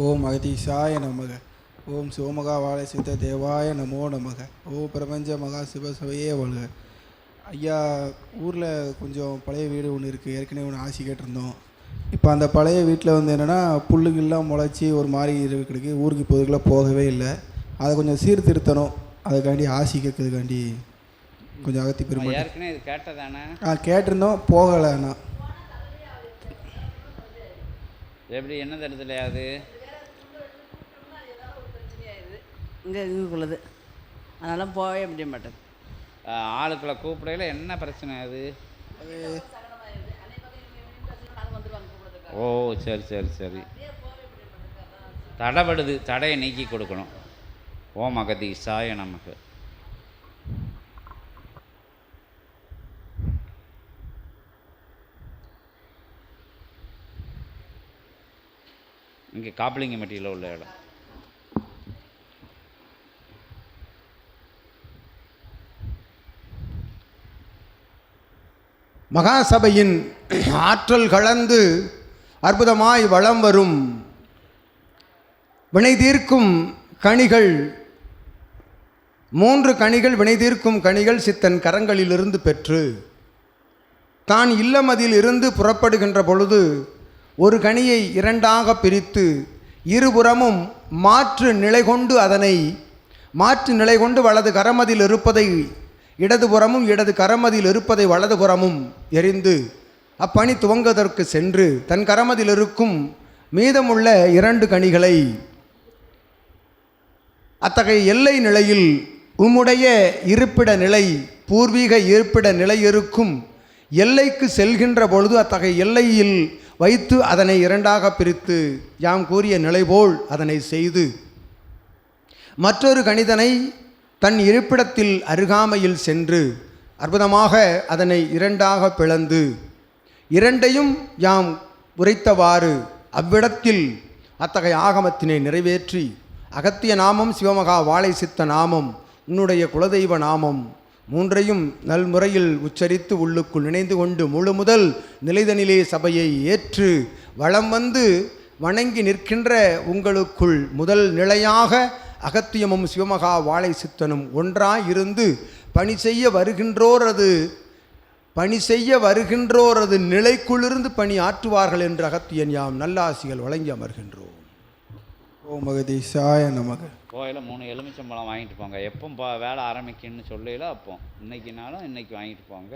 ஓம் அகதீஷாய நமக. ஓம் சோமகா வாழை சித்த தேவாய நமோ நமக. ஓம் பிரபஞ்ச மகா சிவசபையே வாழ்க. ஐயா, ஊரில் கொஞ்சம் பழைய வீடு ஒன்று இருக்குது. ஏற்கனவே ஒன்று ஆசி கேட்டிருந்தோம். இப்போ அந்த பழைய வீட்டில் வந்து என்னென்னா புல்லுகள்லாம் முளைச்சி ஒரு மாதிரி கிடக்கு. ஊருக்கு இப்போதுக்குள்ளே போகவே இல்லை. அதை கொஞ்சம் சீர்திருத்தணும். அதுக்காண்டி ஆசி கேட்கறதுக்காண்டி கொஞ்சம் அகத்தி பெருமாள் ஏற்கனவே இது கேட்டதானே? கேட்டிருந்தோம், போகலைண்ணா. எப்படி என்ன தடுத்துலையாது இங்கே இதுக்குள்ளது, அதனால் போகவே முடிய மாட்டேன். ஆளுக்களை கூப்பிடையில என்ன பிரச்சனை அது? ஓ சரி சரி சரி, தடைபடுது, தடையை நீக்கி கொடுக்கணும். ஓம் அகதீஷாய நமக்கு. இங்கே காப்பிலிங்கம்பட்டியில் உள்ள இடம். மகாசபையின் ஆற்றல் கலந்து அற்புதமாய் வளம் வரும் வினை தீர்க்கும் கனிகள், 3 கனிகள், வினை தீர்க்கும் கனிகள் சித்தன் கரங்களிலிருந்து பெற்று தான் இல்லமதில் இருந்து புறப்படுகின்ற பொழுது ஒரு கனியை 2ஆக பிரித்து இருபுறமும் மாற்று நிலை கொண்டு அதனை மாற்று நிலை கொண்டு வலது கரமதில் இருப்பதை இடதுபுறமும் இடது கரமதில் இருப்பதை வலதுபுறமும் எரிந்து அப்பணி துவங்குவதற்கு சென்று தன் கரமதில் இருக்கும் மீதமுள்ள 2 கனிகளை அத்தகைய எல்லை நிலையில் உம்முடைய இருப்பிட நிலை, பூர்வீக இருப்பிட நிலை இருக்கும் எல்லைக்கு செல்கின்ற பொழுது அத்தகைய எல்லையில் வைத்து அதனை 2ஆக பிரித்து யாம் கூறிய நிலை போல் அதனை செய்து மற்றொரு கணிதனை தன் இருப்பிடத்தில் அருகாமையில் சென்று அற்புதமாக அதனை 2ஆக பிளந்து 2ஐயும் யாம் உரைத்தவாறு அவ்விடத்தில் அத்தகைய ஆகமத்தினை நிறைவேற்றி அகத்திய நாமம், சிவமகா வாழை சித்த நாமம், உன்னுடைய குலதெய்வ நாமம் 3ஐயும் நல்முறையில் உச்சரித்து உள்ளுக்குள் நினைந்து கொண்டு முழு முதல் நிலைதனிலே சபையை ஏற்று வளம் வந்து வணங்கி நிற்கின்ற உங்களுக்குள் முதல் நிலையாக அகத்தியமும் சிவமகா வாழை சித்தனும் ஒன்றாய் இருந்து பணி செய்ய வருகின்றோரது நிலைக்குள்ளிருந்து பணி ஆற்றுவார்கள் என்று அகத்தியன் யாம் நல்லாசிகள் வழங்கி அமர்கின்றோம். ஓம் அகதீஷாய நமக. கோயில 3 எலுமிச்சம்பழம் வாங்கிட்டு போங்க. எப்போ வேலை ஆரம்பிக்குன்னு சொல்லல, அப்போ இன்னைக்குனாலும் இன்னைக்கு வாங்கிட்டு போங்க.